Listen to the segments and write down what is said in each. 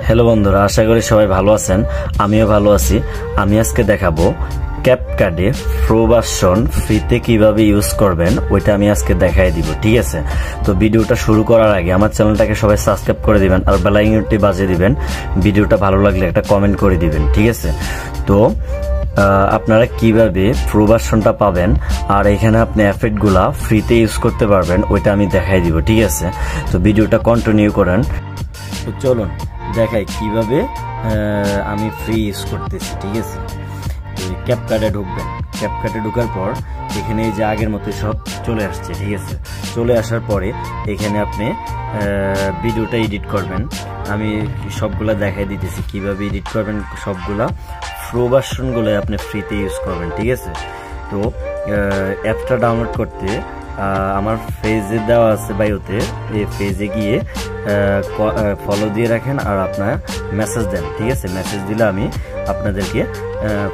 Hello বন্ধুরা, আশা করি সবাই ভালো আছেন। আমিও ভালো আছি। আমি আজকে দেখাবো ক্যাপকাটে প্রো ভার্সন ফ্রিতে কিভাবে ইউজ করবেন, ওইটা আমি আজকে দেখাই দিব। ঠিক আছে, তো ভিডিওটা শুরু করার আগে আমার চ্যানেলটাকে সবাই সাবস্ক্রাইব করে দিবেন আর বেল আইকনটি বাজিয়ে দিবেন। ভিডিওটা ভালো লাগলে একটা কমেন্ট করে দিবেন। ঠিক আছে, তো আপনারা কিভাবে প্রো ভার্সনটা পাবেন আর এখানে আপনি এফেক্টগুলা ফ্রিতে ইউজ করতে পারবেন, ওইটা আমি দেখাই দিব। ঠিক আছে, তো ভিডিওটা কন্টিনিউ করেন। তো চলুন দেখাই কিভাবে আমি ফ্রি ইউজ করতেছি। ঠিক আছে, ক্যাপকাটে ঢুকবেন। ক্যাপকাটে ঢোকার পর এখানে এই যে আগের মতো সব চলে আসছে। ঠিক আছে, চলে আসার পরে এখানে আপনি ভিডিওটা এডিট করবেন। আমি সবগুলা দেখাই দিতেছি কিভাবে এডিট করবেন। সবগুলা প্রো ভার্সনগুলো আপনি ফ্রিতে ইউজ করবেন। ঠিক আছে, তো অ্যাপটা ডাউনলোড করতে আমার পেজে দেওয়া আছে বায়োতে, এই পেজে গিয়ে ফলো দিয়ে রাখেন আর আপনার মেসেজ দেন। ঠিক আছে, মেসেজ দিলে আমি আপনাদেরকে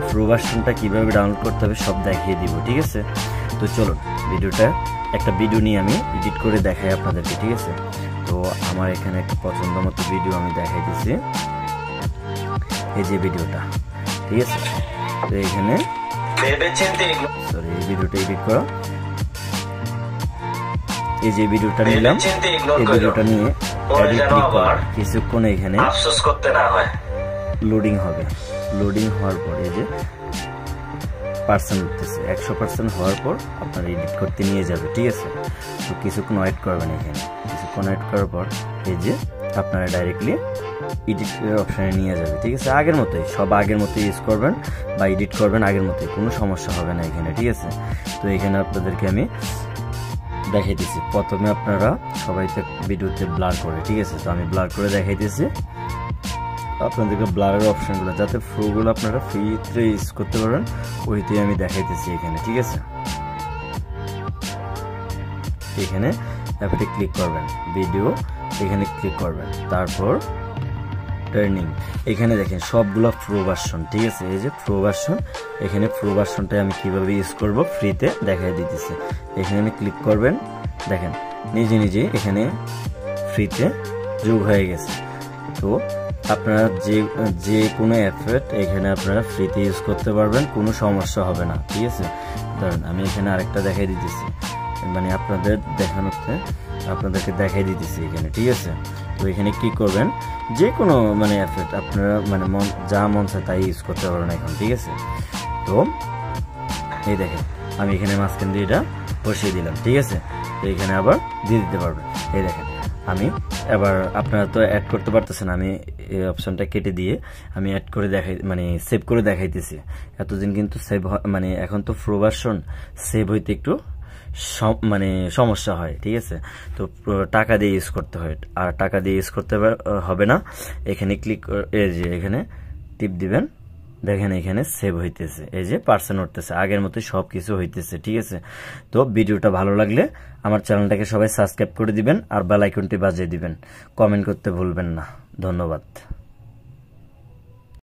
প্রো ভার্সনটা কীভাবে ডাউনলোড করতে হবে সব দেখিয়ে দিব। ঠিক আছে, তো চলুন ভিডিওটা একটা ভিডিও নিয়ে আমি এডিট করে দেখাই আপনাদেরকে। ঠিক আছে, তো আমার এখানে একটা পছন্দ মতো ভিডিও আমি দেখাই দিচ্ছি, এই যে ভিডিওটা। ঠিক আছে, তো এখানে সরি এই ভিডিওটা এডিট করা, এই যে ভিডিওটা নিলাম, এই ভিডিওটা নিয়ে কিছুক্ষণ এখানে লোডিং হবে। লোডিং হওয়ার পর এই যে পার্সেন্ট উঠতেছে, 100% হওয়ার পর আপনার এডিট করতে নিয়ে যাবে। ঠিক আছে, তো কিছুক্ষণ ওয়েট করবেন। এখানে কিছুক্ষণ ওয়েট করার পর এই যে আপনারা ডাইরেক্টলি এডিটের অপশানে নিয়ে যাবে। ঠিক আছে, আগের মতোই সব আগের মতোই ইউজ করবেন বা এডিট করবেন আগের মতোই, কোনো সমস্যা হবে না এখানে। ঠিক আছে, তো এখানে আপনাদেরকে আমি দেখাইতেছি। প্রথমে আপনারা সবাই ভিডিওতে ব্লার করে। ঠিক আছে, তো আমি ব্লার করে দেখাইতেছি আপনাদেরকে ব্লারের অপশনগুলো, যাতে ফ্লোগুলো আপনারা ফ্রিতে ইউজ করতে পারেন, ওইটাই আমি দেখাইতেছি এখানে। ঠিক আছে, এখানে অ্যাপে ক্লিক করবেন, ভিডিও এখানে ক্লিক করবেন, তারপর টার্নিং। এখানে দেখেন সবগুলো প্রো ভার্সন। ঠিক আছে, এই যে প্রো ভার্সন, এখানে প্রো ভার্সনটা আমি কিভাবে ইউজ করব ফ্রিতে দেখাই দিতেছি। এখানে ক্লিক করবেন, দেখেন নিজে নিজে এখানে ফ্রিতে যোগ হয়ে গেছে। তো আপনারা যে কোনো অ্যাপেট এখানে আপনারা ফ্রিতে ইউজ করতে পারবেন, কোনো সমস্যা হবে না। ঠিক আছে, ধরেন আমি এখানে আরেকটা দেখাই দিতেছি, মানে আপনাদের দেখানোতে আপনাদেরকে দেখাই দিতেছি এখানে। ঠিক আছে, তো এখানে কি করবেন, যে কোনো মানে অ্যাপেট আপনারা মানে যা মন চায় তাই ইউজ করতে পারবেন এখন। ঠিক আছে, তো এই দেখেন আমি এখানে মাঝখান দিয়ে এটা বসিয়ে দিলাম। ঠিক আছে, তো এখানে আবার দিয়ে দিতে পারবেন। এই দেখেন আমি এবার আপনারা তো অ্যাড করতে পারতেছেন, আমি এই অপশনটা কেটে দিয়ে আমি অ্যাড করে দেখাই, মানে সেভ করে দেখাইতেছি। এতদিন কিন্তু সেভ মানে এখন তো প্রো ভার্সন সেভ হইতে একটু মানে সমস্যা হয়। ঠিক আছে, তো টাকা দিয়ে ইউজ করতে হয়, আর টাকা দিয়ে ইউজ করতে হবে না। এখানে ক্লিক এই যে এখানে টিপ দিবেন, দেখেন এখানে সেভ হইতেছে, এই যে পার্সেন্ট উঠতেছে, আগের মতোই সব কিছু হইতেছে। ঠিক আছে, তো ভিডিওটা ভালো লাগলে আমার চ্যানেলটাকে সবাই সাবস্ক্রাইব করে দিবেন আর বেল আইকনটি বাজিয়ে দিবেন। কমেন্ট করতে ভুলবেন না। ধন্যবাদ।